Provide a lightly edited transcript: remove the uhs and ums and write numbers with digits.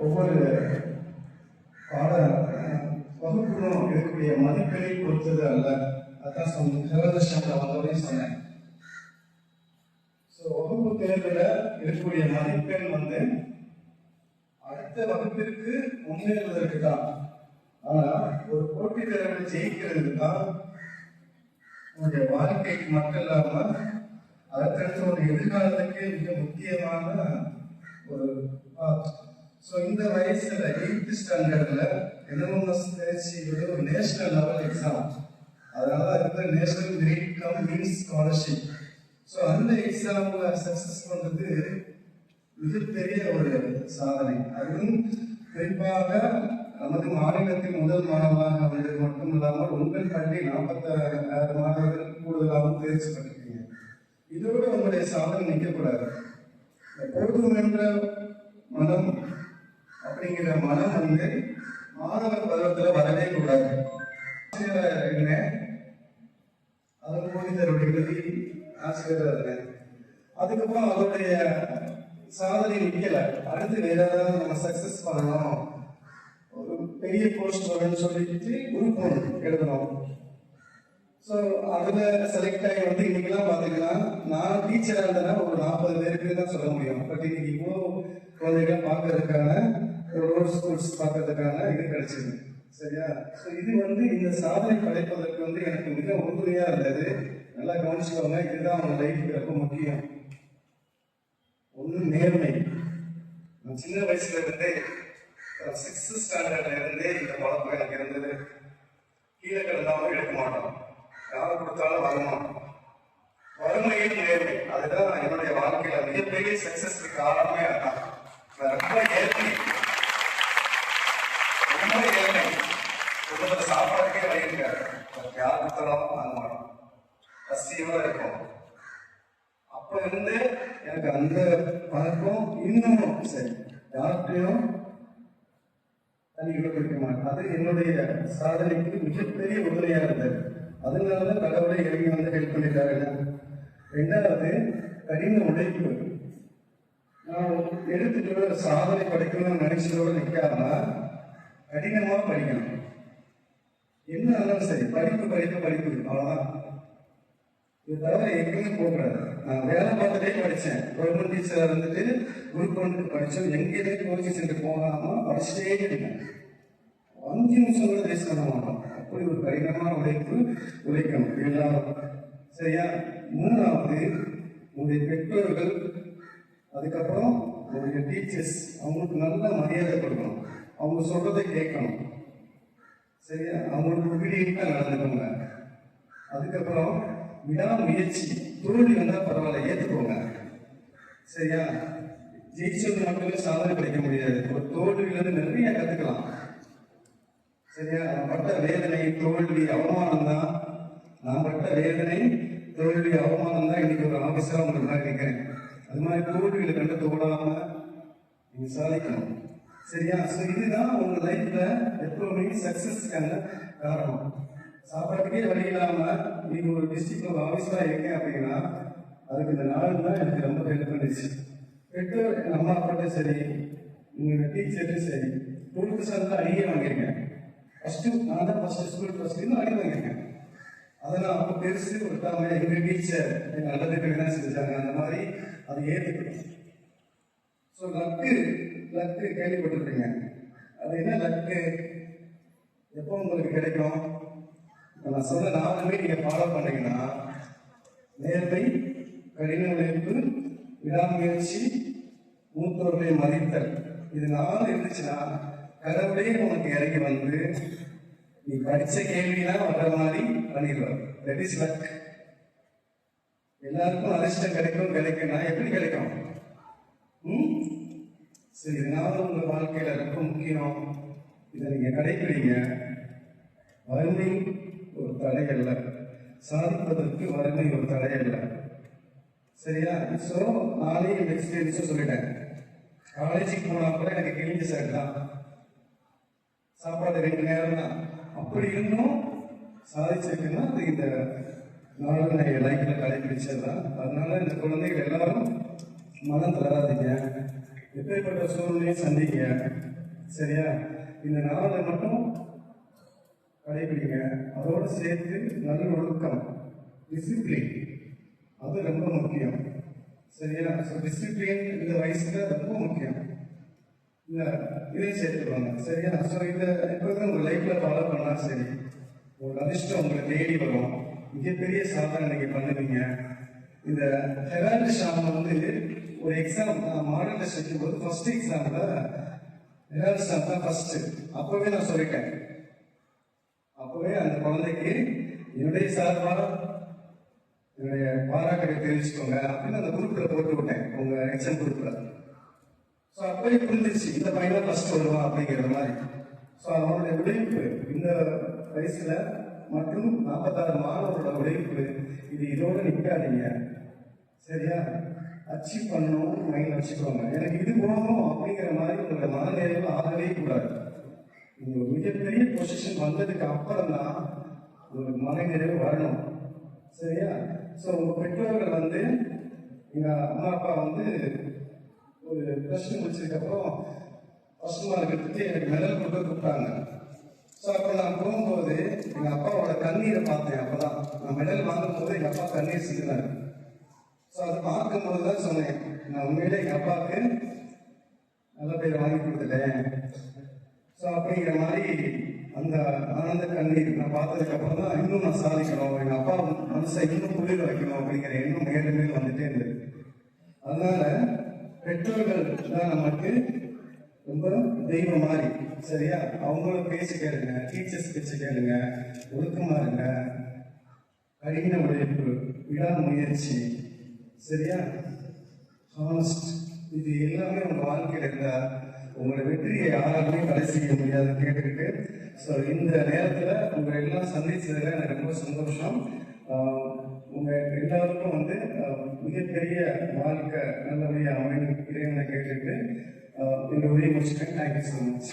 ஒவ்வொரு பாட வகுப்புகளும் இருக்கக்கூடிய மதிப்பெண்ணை பொறுத்தது அல்ல. அதான் துரதிருஷ்டத்தை வந்தவரையும் சொன்னேன். ஸோ வகுப்பு தேர்வில் இருக்கக்கூடிய மதிப்பெண் அடுத்த வகுப்பிற்கு முன்னேறுவதற்கு தான். ஆனால் ஒரு போட்டித் தேர்வில் ஜெயிக்கிறதுக்கு தான் உங்களுடைய வாழ்க்கைக்கு மட்டும் இல்லாமல் அதற்கடுத்து ஒரு எதிர்காலத்துக்கு மிக முக்கியமான ஒரு ஸோ இந்த வயசுல 8th ஸ்டாண்டர்ட்ல என்எம்எஸ் தேர்ச்சி ஒரு நேஷனல் லெவல் எக்ஸாம். அதனால இருக்கிற national great cum means scholarship. So அந்த எக்ஸாம்ல சக்சஸ் பண்றது மிகப்பெரிய ஒரு சாதனை. அதுவும் குறிப்பாக நமது மாநிலத்தின் முதல் மாணவராக வந்தது மட்டும் இல்லாமல் உங்கள் பள்ளி 46,000 மாணவர்கள் கூடுதலாகவும் தேர்ச்சி பெற்றிருக்கீங்க. இதோடு உங்களுடைய சாதனை நிற்கக்கூடாது. போதும் என்ற மனம் அப்படிங்கிற மனம் மாணவர் பருவத்தில் வரவே கூடாது. ஆசிரியராக அதன் போதித்தருடைய இறுதி ஆசிரியராக இருந்தேன். அதுக்கப்புறம் அவருடைய சாதனை நிற்கல. அடுத்து வேற ஏதாவது நம்ம சக்சஸ் பண்ணணும், ஒரு பெரிய போஸ்ட் வரணும்னு சொல்லிட்டு குரூப் 1 எழுதணும். ஸோ அதில் செலக்ட் ஆகி இன்னைக்கெல்லாம் பார்த்தீங்கன்னா நான் டீச்சராக இருந்தேன்னா ஒரு 40 பேருக்கு தான் சொல்ல முடியும். பட் இன்னைக்கு இவ்வளோ குழந்தைகள் பார்க்கறதுக்கான ரோட் ஸ்கூல்ஸ் பார்க்கறதுக்கான இது கிடைச்சிது. சரியா? ஸோ இது இந்த சாதனை படைப்பதற்கு எனக்கு மிக உறுதுணையாக இருந்தது. நல்லா கவனிச்சுக்கோங்க, இதுதான் அவங்க லைஃபுக்கு ரொம்ப முக்கியம். ஒன்று நேர்மை. நான் சின்ன வயசுல இருந்தே 6th ஸ்டாண்டர்ட்ல இருந்தே இந்த பழக்கம் எனக்கு இருந்தது. கீழே கிடந்தாலும் எடுக்க மாட்டோம், யாரை கொடுத்தாலும் வரணும். வறுமையின் நேர்மை, அதுதான் என்னுடைய வாழ்க்கையில மிகப்பெரிய சக்சஸ்க்கு காரணமே அதான். ரொம்ப ஏழ்மை, ரொம்ப ஏழ்மை. குடும்பத்தை சாப்பாடுக்கே வழி இருக்காரு, யார் கொடுத்தாலும் வாங்க மாட்டோம், பசியோட இருக்கும். அப்ப இருந்து எனக்கு அந்த பழக்கம் இன்னமும் சரி, யார்கிட்டையும் தனி கொடுக்க மாட்டேன். அது என்னுடைய சாதனைக்கு மிகப்பெரிய உதவியா இருந்தது. அதனாலதான் கடவுளை இறங்கி ஹெல்ப் பண்ணிட்டாரு. ரெண்டாவது கடின உழைப்பு. நான் எடுத்துட்டு சாதனை படிக்கணும்னு நினைச்சதோட நிற்காம கடினமா படிக்கணும். என்ன ஆனாலும் சரி, படிப்பு அவ்வளவுதான். இது தவிர எங்கேயும் போகக்கூடாது. நான் வேலை பார்த்துட்டே படித்தேன். கவர்மெண்ட் டீச்சராக குரூப் 1 படித்தோம். எங்கேயுமே கோச்சிங் சென்டர் போகாம படிச்சுட்டே இருக்கேன். 5 நிமிஷம் கூட வேஸ்ட் பண்ண மாட்டோம். அப்படி ஒரு கடினமான உழைக்கணும் எல்லாரும். சரியா? மூணாவது, உங்களுடைய பெற்றோர்கள், அதுக்கப்புறம் உங்களுடைய டீச்சர்ஸ், அவங்களுக்கு நல்ல மரியாதை கொடுக்கணும். அவங்க சொல்றதை கேட்கணும். சரியா? அவங்களுக்கு obedient-ஆ நடந்துக்கோங்க. அதுக்கப்புறம் விடாமுயற்சி. தோல்வி வந்தால் பரவாயில்ல, ஏற்றுக்கோங்க. சரியா? ஜெயிச்சது மட்டுமே சாதனை படிக்க முடியாது. ஒரு தோல்வியிலிருந்து நிறைய கற்றுக்கலாம். சரியா? நான் பட்ட வேதனை, தோல்வி, அவமானம் தான். நான் பட்ட வேதனை, தோல்வி, அவமானம் தான் இன்னைக்கு ஒரு ஆஃபீஸராக உங்களுக்கு நான் நிற்கிறேன். அது மாதிரி தோல்வியில் கண்டு தோடாம நீங்க சாதிக்கணும். சரியா? ஸோ இதுதான் உங்க லைஃப்ல எப்பவுமே சக்சஸ்க்கான காரணம். சாப்பாட்டுக்கே வழி இல்லாம நீங்க ஒரு டிஸ்ட்ரிக்ட்ல ஆஃபீஸரா இருக்கேன் அப்படின்னா அதுக்கு இந்த நாள் தான் எனக்கு ரொம்ப ஹெல்ப் பண்ணிச்சு. பெற்றோர், எங்கள் அம்மா அப்பாட்டும் சரி, நீங்க டீச்சர்ட்டும் சரி, 12% தான் அடியே வாங்கியிருக்கேன். நான் தான் ஸ்கூல் ஃபர்ஸ்ட் அடி வாங்கியிருக்கேன். அதை நான் அப்போ பெருசு விட்டாம எங்க டீச்சர் எங்க நல்லதுக்கு தான் செஞ்சாங்க. அந்த மாதிரி அதை ஏற்றுக்கணும். ஸோ லக்கு கேள்விப்பட்டிருக்கீங்க. அது என்ன லக்கு? எப்போ உங்களுக்கு கிடைக்கும்? நான் சொன்ன 4 நீங்க ஃபாலோ பண்ணீங்கன்னா, நேர்மை, கடின உழைப்பு, விடாமுயற்சி, மூத்தோர்களை மதித்தல், இது 4 இருந்துச்சுன்னா கடவுளே உனக்கு இறங்கி நீ படிச்ச கேள்விலாம் வர்ற மாதிரி பண்ணிடுவார். That is luck. எல்லாருக்கும் அதிர்ஷ்டம் கிடைக்கும்னா எப்படி கிடைக்கும்? சரி, இதனால உங்க வாழ்க்கையில ரொம்ப முக்கியம். இதை நீங்க கடைபிடிங்க. வறுமை ஒரு தடை அல்ல, சாதிப்பதற்கு வறுமை ஒரு தடை அல்ல. சரியா? ஸோ நானே எக்ஸ்பீரியன்ஸும் சொல்லிட்டேன். காலேஜுக்கு போனா கூட எனக்கு கிழிஞ்ச சார் தான், சாப்பாடு 2 நேரம் தான். அப்படி இருந்தும் சாதிச்சிருக்குன்னா அது இந்த நாளும் நான் என் லைஃப்ல கடைபிடிச்சது தான். அதனால இந்த குழந்தைகள் எல்லாரும் மனம் தராதிங்க. எப்பேற்பட்ட சூழ்நிலையும் சந்திங்க. சரியா? இந்த 4 மட்டும் கடைபிடிங்க. அதோடு சேர்த்து நல்ல ஒழுக்கம், டிசிப்ளின், அது ரொம்ப முக்கியம். சரியா? ஸோ டிசிப்ளின் இந்த வயசுல ரொம்ப முக்கியம். இந்த இதையும் சேர்த்துருவாங்க. சரியா? ஸோ இதை எப்போதும் உங்கள் லைஃப்ல ஃபாலோ பண்ணா சரி, ஒரு அதிர்ஷ்டம் உங்களை தேடி வரும். மிகப்பெரிய சாதனை நீங்க பண்ணுவீங்க. இந்த ஹெரால்டு ஷாம் வந்து ஒரு எக்ஸாம் மாடல் டெஸ்ட் வைக்கும்போது ஃபர்ஸ்ட் எக்ஸாம்ல ஹெரால்டு ஷாம் தான் ஃபர்ஸ்ட். அப்பவே நான் சொல்லிட்டேன், அப்பவே அந்த குழந்தைக்கு என்னுடைய சார்பா என்னுடைய பாராட்டுகளை தெரிவிச்சுக்கோங்க அப்படின்னு அந்த குரூப்ல போட்டு விட்டேன், உங்க எக்ஸாம் குரூப்ல. ஸோ அப்பவே புரிஞ்சிருச்சு இந்த பையன் தான் ஃபர்ஸ்ட் வருவான் அப்படிங்கிற மாதிரி. ஸோ அவனுடைய உழைப்பு இந்த வயசுல மற்றும் 46 மாணவரோட உழைப்பு, இது இதோட நிற்காதீங்க. சரியா? அச்சீவ் பண்ணணும் மைண்ட் வச்சுக்கோங்க. எனக்கு இது போகணும் அப்படிங்கிற மாதிரி உங்களோட மனநிலையில் ஆகவே கூடாது. நீங்க ஒரு மிகப்பெரிய பொசிஷன் வந்ததுக்கு அப்புறம் தான் உங்களுக்கு மனநிறைவு வரணும். சரியா? ஸோ உங்க பெற்றோர்கள் வந்து எங்க அம்மா அப்பா வந்து ஒரு ப்ளஸ் டூ முடிச்சதுக்கப்புறம் ஃபர்ஸ்ட் மார்க் எடுத்துட்டு எனக்கு மெடல் கொடுக்க கூப்பிட்டாங்க. ஸோ அப்போ நான் போகும்போது எங்கள் அப்பாவோட கண்ணீரை பார்த்தேன். அப்போதான் நான் மெடல் வாங்கும்போது எங்கள் அப்பா கண்ணீர் சிந்தினார். ஸோ அதை பார்க்கும்போது தான் சொன்னேன், நான் உண்மையிலே எங்கள் அப்பாவுக்கு நல்ல பேர் வாங்கி கொடுத்துட்டேன். ஸோ அப்படிங்கிற மாதிரி அந்த ஆனந்த கண்ணீர் நான் பார்த்ததுக்கு அப்புறம் தான் இன்னும் நான் சாதிக்கணும், எங்கள் அப்பா மனசை இன்னும் குளிர வைக்கணும் அப்படிங்கிற எண்ணம் மேலும் மேலும் வந்துட்டே இருந்தது. அதனால பெற்றோர்கள் தான் நமக்கு ரொம்ப தெய்வம் மாதிரி. சரியா? அவங்கள பேச்சு கேளுங்க, டீச்சர்ஸ் பேச்சு கேளுங்க, ஒழுக்கமா இருங்க, கடின உழைப்பு, விடாமுயற்சி, சரியா, ஹானஸ்ட், இது எல்லாமே உங்க வாழ்க்கையில இருந்தா உங்களோட வெற்றியை யாராலுமே தடை செய்ய முடியாதுன்னு கேட்டுக்கிட்டு, ஸோ இந்த நேரத்துல உங்களை எல்லாம் சந்திச்சதுல எனக்கு ரொம்ப சந்தோஷம். உங்க எல்லாருக்கும் வந்து மிகப்பெரிய வாழ்க்கை நல்லபடியாக அமைன்னு இறைவனை கேட்டுட்டு இந்த உரையை முடிச்சுட்டேன். Thank you so much.